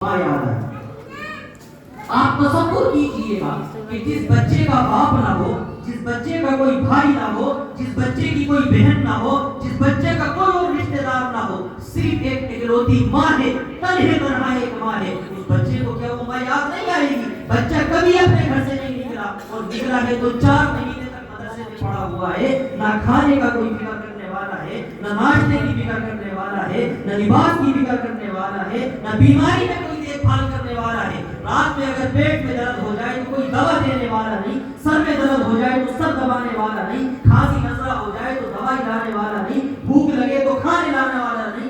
یاد ہے. آپ تصور کیجئے گا کہ جس بچے کا باپ نہ ہو، جس بچے کا کوئی بھائی نہ ہو، جس بچے کی کوئی بہن نہ ہو، جس بچے کا کوئی اور رشتہ دار نہ ہو، صرف ایک اکلوتی ماں ہے، تنہے تنہا ایک ماں ہے، اس بچے کو کیا وہ ماں یاد نہیں آئے گی؟ بچہ کبھی اپنے گھر سے نہیں نکلا اور نکلا ہے تو 4 مہینے تک مدرسے میں پڑا ہوا ہے، نہ کھانے کا کوئی فکر کرنے والا ہے، نہ ناشتے کی فکر کرنے والا ہے، نہ لباس کی فکر کرنے والا ہے، نہ بیماری میں کوئی دیکھ بھال کرنے والا ہے. رات میں اگر پیٹ میں درد ہو جائے تو کوئی دوا دینے والا نہیں، سر میں درد ہو جائے تو سر دبانے والا نہیں، کھانسی نزلہ ہو جائے تو دوائی لانے والا نہیں، بھوک لگے تو کھانے لانے والا نہیں.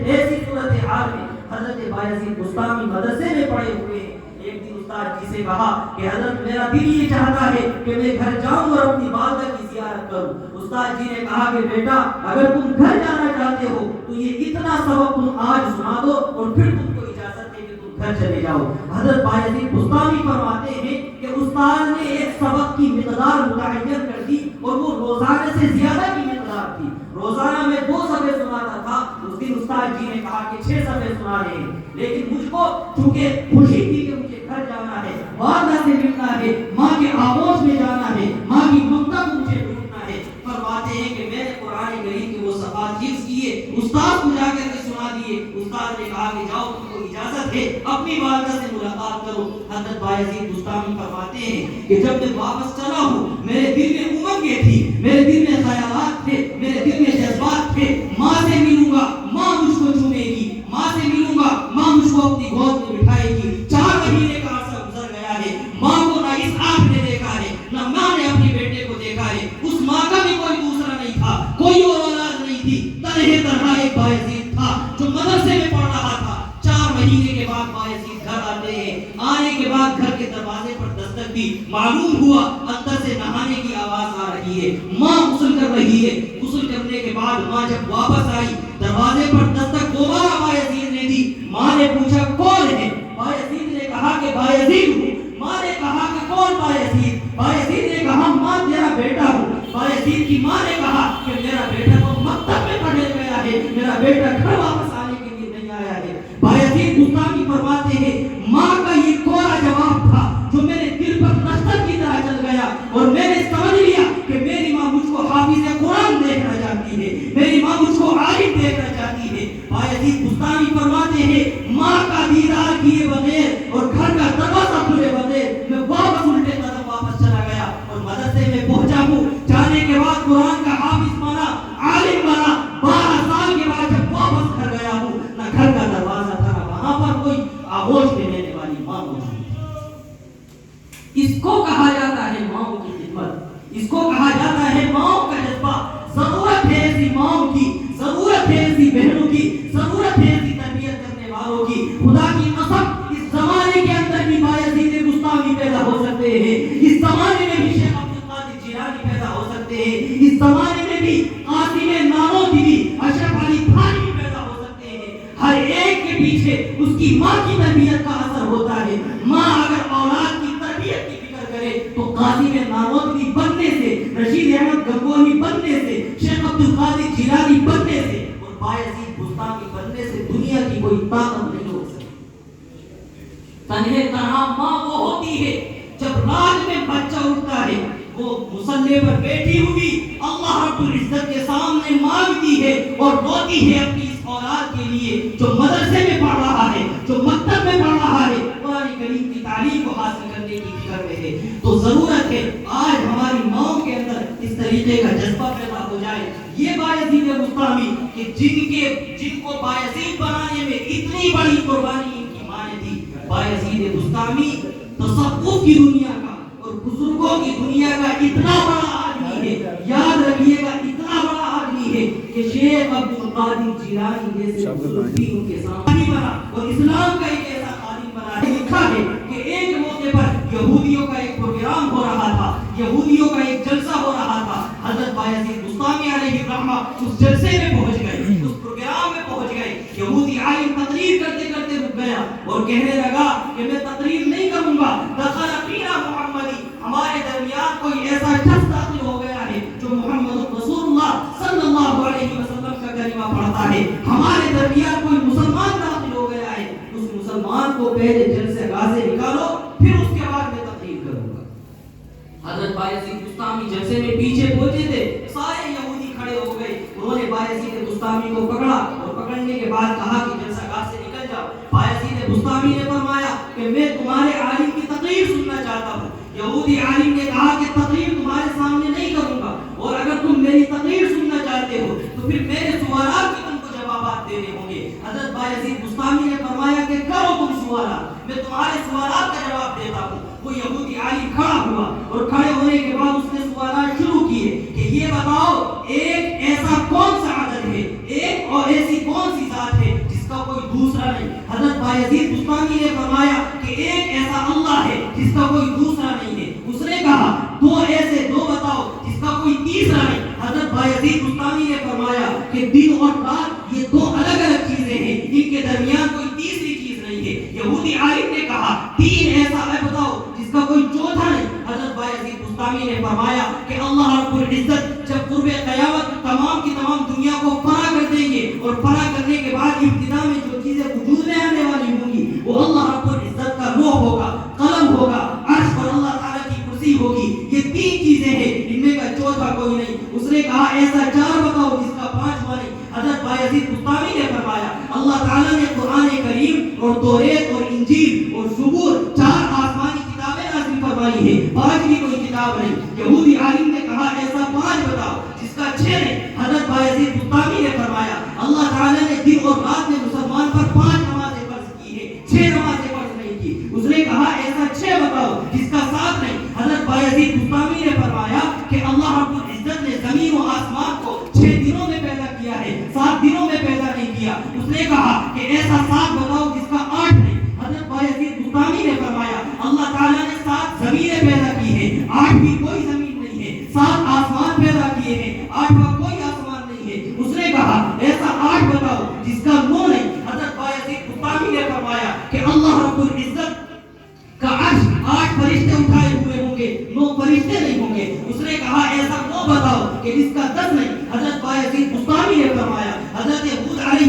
ایسی صورتحال میں حضرت بایزید بسطامی مدرسے میں پڑے ہوئے ہیں. ایک دن استاد جی سے کہا کہ حضرت میرا دل یہ چاہتا ہے کہ میں گھر جاؤں اور اپنی والدہ کی زیارت کروں. استاد جی نے کہا کہ بیٹا اگر تم گھر جانا چاہتے ہو تو یہ اتنا سبق تم آج سنا دو اور پھر تم کو اجازت ہے کہ تم گھر چلے جاؤ. حضرت بایزید بسطامی فرماتے ہیں کہ استاد نے ایک سبق کی مقدار متعین کر دی اور وہ روزانہ سے زیادہ کی مقدار تھی. روزانہ میں 2 صفحے سناتا تھا، اس دن استاد جی نے کہا کہ 6 صفحے سنا رہے ہیں. لیکن مجھ کو چونکہ خوشی تھی کہ مجھے گھر جانا ہے، والدہ سے ملنا ہے، ماں کے آغوش میں جانا ہے، ماں کی ممتا کو مجھے ڈھونڈنا ہے. فرماتے ہیں کہ میں نے قرآن کریم کے وہ صفحات حفظ کیے، استاد کو جا کر کے سنا دیے. استاد نے کہا کہ جاؤ تم کو اجازت ہے اپنی والدہ سے ملاقات کرو. حضرت بایزید بسطامی فرماتے ہیں کہ جب میں واپس چلا ہوں میرے دل میں امنگیں تھی، میرے دل میں خیالات تھے، میرے دل میں جذبات تھے. ماں سے ملوں گا، ماں مجھ کو چومے گی، ماں سے ملوں گا، ماں مجھ کو اپنی گود میں بٹھائے گی. 4 مہینے کا عرصہ گزر گیا ہے، ماں کو نہ اس آنکھ نے دیکھا ہے، نہ ماں نے اپنے بیٹے کو دیکھا ہے. اس ماں کا بھی کوئی دوسرا نہیں تھا، کوئی اور اولاد نہیں تھی، تنہے تنہا ایک بایزید تھا جو مدرسے میں پڑھ رہا تھا. 4 مہینے کے بعد بایزید گھر آتے ہیں. آنے کے بعد گھر کے دروازے پر دستک دی. معلوم ہوا اندر سے نہانے کی آواز آ رہی ہے، ماں غسل کر رہی ہے. غسل کرنے کے بعد ماں جب واپس آئی، دروازے پر دستک دوبارہ بایزید نے دی. ماں نے پوچھا کون ہے؟ بایزید نے کہا کہ بایزید ہوں. ماں نے کہا کہ کون بایزید؟ بایزید نے کہا ماں تیرا بیٹا ہوں. بایزید کی ماں نے کہا کہ میرا بیٹا تو مکتب میں پڑھنے گیا ہے، میرا بیٹا گھر واپس آنے کے لیے نہیں آیا ہے. بایزید بسطامی فرماتے ہیں ماں کا یہ کوڑا جواب تھا جو میرے دل پر نشتر کی طرح چل گیا اور میں نے سمجھ لیا کہ میری ماں مجھ کو حافظ قرآن دیکھنا چاہتی ہے، میری ماں مجھ کو عالم دیکھنا چاہتی ہے. بایزید بسطامی فرماتے ہیں ماں کا دیدار کیے بغیر اور گھر کا دروازہ کھلے بغیر میں واپس الٹے قدم واپس چلا گیا اور مدرسے میں پہنچا ہوں. جانے کے بعد قرآن کا حافظ بنا، عالم بنا. 12 سال کے بعد جب واپس گھر گیا ہوں، نہ گھر کا دروازہ تھا، نہ وہاں پر کوئی آغوش میں لینے والی ماں موجود. اس کو کہا جاتا ہے ماں کی خدمت، اس کو کہا جاتا ہے ماں کا جذبہ. ضرورت ہے ایسی ماں کی، ضرورت ہے ایسی بہنوں کی، ضرورت ہے ایسی تربیت کرنے والوں کی. خدا کی قسم اس زمانے کے اندر بھی بایزید بسطامی پیدا ہو سکتے ہیں، اس زمانے میں بھی شیخ عبد القادر جیلانی پیدا ہو سکتے ہیں، اس زمانے میں بھی قاسم نانوتوی، اشرف علی تھانوی پیدا ہو سکتے ہیں. ہر ایک کے پیچھے اس کی ماں کی تربیت کا اثر ہوتا ہے. ماں اگر اولاد کی تربیت کی فکر کرے تو قاسم نانوتوی بننے سے، رشید احمد گنگوہی بننے سے، شیخ عبد القادر جیلانی بننے سے اور بایزید بسطامی بننے سے دنیا کی کوئی طاقت نہیں ہو سکتی. تنہے تنہا ماں وہ ہوتی ہے جب رات میں بچہ اٹھتا ہے، وہ مصلی پر بیٹھی ہوئی اللہ رب العزت کے سامنے مانگتی ہے اور روتی ہے اپنی اس اولاد کے لیے جو مدرسے میں پڑھ رہا ہے، جو مکتب میں پڑھ رہا ہے، قرآن کریم کی تعلیم کو حاصل کرنے کی فکر میں ہے. تو ضرورت ہے آج ہماری ماں کے اندر اس طریقے کا جذبہ پیدا ہو جائے. یہ بایزید بسطامی کہ جن کو بایزید بنانے میں اتنی بڑی قربانی ان کی ماں نے دی. بایزید بسطامی تصوف کی دنیا کا اور بزرگوں کی دنیا کا اتنا بڑا آدمی ہے، یاد رکھیے گا اتنا بڑا آدمی ہے کہ شیخ عبد القادر جیلانی جیسے بزرگ ان کے سامنے بنا اور اسلام کا ایک ایسا عالم بنا ہے. لکھا ہے کہ ایک موقع پر یہودیوں کا ایک پروگرام ہو رہا تھا، یہودیوں کا ایک جلسہ ہو رہا تھا. حضرت بایزید بسطامی علیہ الرحمہ اس جلسے میں پہنچ گئے، اس پروگرام میں پہنچ گئے. یہودی عالم تقریر کرتے کرتے رک گیا اور کہنے لگا کہ میں تقریر نہیں کروں گا. دخل فینا محمدی، ہمارے درمیان کوئی ایسا شخص داخل ہو گیا ہے جو محمد رسول اللہ صلی اللہ علیہ وسلم کا کلمہ پڑھتا ہے. ہمارے درمیان کوئی مسلمان داخل ہو گیا ہے، اس مسلمان مسلمان کو پہلے جلسے گاہ سے نکالو پھر اس کے بعد میں تقریر کروں گا. حضرت بایزید بستامی جلسے میں پیچھے پہنچے تھے, سارے یہودی کھڑے ہو گئے. انہوں نے بایزید بستامی کو پکڑا اور پکڑنے کے بعد کہا کہ جلسہ گاہ سے نکل جاؤ. بایزید بستامی نے فرمایا کہ میں تمہارے عالم کی تقریر سننا چاہتا ہوں. یہودی عالم نے کہا کہ تقریر تمہارے سامنے نہیں کروں گا, اور اگر تم میری تقریر سننا چاہتے ہو تو پھر میرے سوالات کے تم کو جوابات دینے ہوں گے. حضرت بایزید بستامی نے فرمایا کہ کرو تم سوالات, میں تمہارے سوالات کا جواب دیتا ہوں. وہ یہودی عالم کھڑا ہوا اور کھڑے ہونے کے بعد اس نے سوالات شروع کیے کہ یہ بتاؤ ایک ایسا کون سا عدد ہے, ایک اور ایسی کون سی ذات ہے جس کا کوئی دوسرا نہیں. حضرت بایزید بستامی نے فرمایا کہ ایک ایسا اللہ ہے جس کا کوئی دوسرا نہیں ہے. اس نے کہا دو ایسے دو بتاؤ جس کا کوئی تیسرا نہیں. حضرت بایزید بستامی نے فرمایا کہ دن اور رات یہ دو الگ الگ چیزیں ہیں, ان کے درمیان کوئی تیسری چیز نہیں ہے. یہودی عالم نے کہا تین ایسا ہے بتاؤ جس کا کوئی چوتھا نہیں. حضرت بایزید بستامی نے فرمایا کہ اللہ رب العزت جب قرب قیامت تمام کی تمام دنیا کو فنا کر دیں گے, اور فنا کرنے کے بعد ابتدا میں جو چیزیں وجود میں آنے والی ہوں گی وہ اللہ رب العزت کا روح ہوگا, قلم ہوگا, عرش پر اللہ تعالیٰ کی کرسی ہوگی. یہ تین چیزیں ہیں, ان میں کا چوتھا کوئی نہیں. اس نے کہا ایسا چار بتاؤ جس کا پانچواں نہیں. حضرت بایزید بستامی نے فرمایا اللہ تعالیٰ نے قرآن کریم اور توریت اور انجیل اور زبور چار آسمانی کتابیں نازل فرمائی ہیں, پانچویں کوئی کتاب نہیں. یہودی عالم نے کہا ایسا پانچ بتاؤ جس کا چھ نہیں. حضرت بایزید بستامی نے فرمایا اللہ تعالیٰ نے دن اور رات میں مسلمان پر پانچ نمازیں فرض کی ہیں, چھ نمازیں فرض نہیں کی. اس نے کہا ایسا چھ بتاؤ جس کا ساتھ نہیں. حضرت بایزید بستامی نے فرمایا کہ اللہ رب العزت نے زمین و آسمان کو 6 دنوں میں پیدا کیا ہے, 7 دنوں میں پیدا نہیں کیا. اس نے کہا کہ ایسا 7 بتاؤ جس کا 8 نہیں. حضرت بایزید بستامی نے فرمایا اللہ تعالیٰ نے 7 زمینیں پیدا کی ہیں, 8ویں کوئی زمین نہیں ہے. 7 آسمان پیدا کیے ہیں, 8واں کوئی آسمان نہیں ہے. اس نے کہا ایسا 8 بتاؤ جس کا 9 نہیں. حضرت بایزید بستامی نے فرمایا کہ اللہ رب العزت کا عرش 8 فرشتے اٹھائے ہوئے ہوں گے, 9 فرشتے نہیں ہوں گے. اس نے کہا ایسا 9 بتاؤ کہ جس کا 10 نہیں. حضرت بایزید بستامی نے فرمایا حضرت ہود علیہ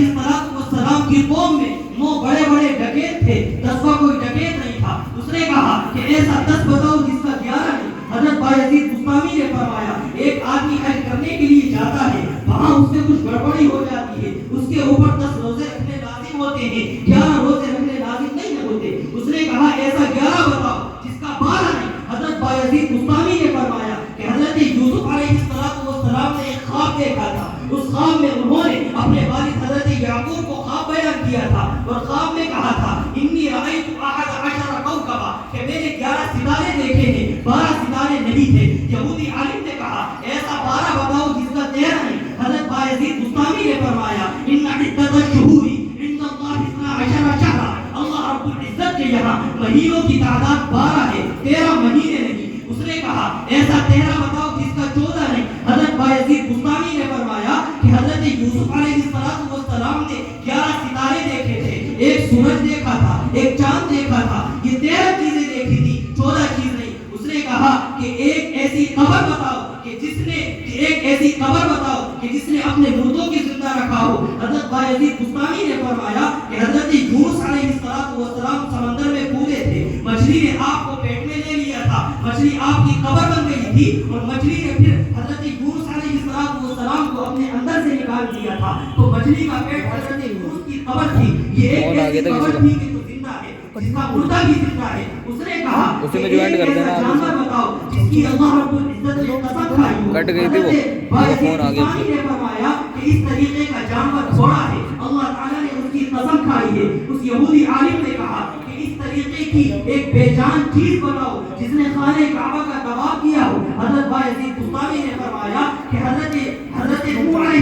السلام کی قوم میں 9 بڑے بڑے ڈکیت تھے, 10واں کوئی ڈکیت نہیں تھا. اس نے کہا کہ ایسا 10 بتاؤ جس کا 11 نہیں. حضرت بایزید بستامی نے فرمایا ایک آدمی حج کرنے کے لیے جاتا ہے, وہاں اس سے کچھ گڑبڑی ہو جاتی ہے, اس کے اوپر 10 روزے رکھنے لازم ہوتے ہیں, 11 روزے رکھنے لازم نہیں ہوتے. اس نے کہا ایسا 11 بتاؤ جس کا 12 نہیں. حضرت بایزید بستامی نے فرمایا کہ حضرت یوسف علیہ السلام نے ایک خواب دیکھا تھا. اس خواب میں انہوں نے اپنے والد حضرت یعقوب کو خواب بیان کیا تھا, اور خواب میں کہا تھا انی رأیت 11 کوكبا کہ میں نے 11 ستارے دیکھے ہیں, 12 ستارے نہیں تھے. یہودی عالم نے کہا ایسا 12 بتاؤ جس کا 13 نہیں. حضرت بایزید بستامی نے فرمایا ان عدت الشہور عند اللہ 12 شہرا, اللہ رب العزت کے یہاں مہینوں کی تعداد 12 ہے, 13 مہینے نہیں. اس نے کہا ایسا 13 بتاؤ جس کا 14 نہیں. حضرت بایزید بستامی نے فرمایا کہ حضرت یوسف علیہ السلام نے 11 ستارے دیکھے تھے, ایک سورج دیکھا تھا, ایک چاند دیکھا تھا, یہ 13 چیزیں دیکھی تھی, 14 چیز نہیں. اس نے کہا کہ ایک ایسی قبر بتاؤ کہ جس نے اپنے مردوں کی زندہ رکھا ہو. حضرت بایزید بستامی نے فرمایا کہ حضرت یونس علیہ السلام سمندر میں کودے تھے, مچھلی نے آپ کو پیٹ میں لے لیا تھا, مچھلی آپ کی قبر بن گئی تھی, اور مچھلی نے پھر حضرت یونس علیہ السلام کو اپنے اندر سے نکال دیا تھا. تو مچھلی کا پیٹ حضرت یونس کی قبر تھی. یہ ایک ایسی قبر تھی کہ جو زندہ ہے, جس کا مردہ بھی زندہ ہے. اس نے کہا اسی میں جوائنٹ کر دینا, جانور بتاؤ جس کی اللہ رب العزت نے قسم کھائی ہو. کٹ گئی تھی وہ فون آ گیا. نے فرمایا کہ اس طریقے کا جانور گھوڑا ہے, اللہ تعالیٰ نے اس کی قسم کھائی ہے. اس یہودی عالم نے کہا کہ اس طریقے کی ایک بے جان چیز بتاؤ جس نے خانہ کعبہ کا طواف کیا ہو. حضرت بایزید بستامی نے فرمایا کہ حضرت نوح علیہ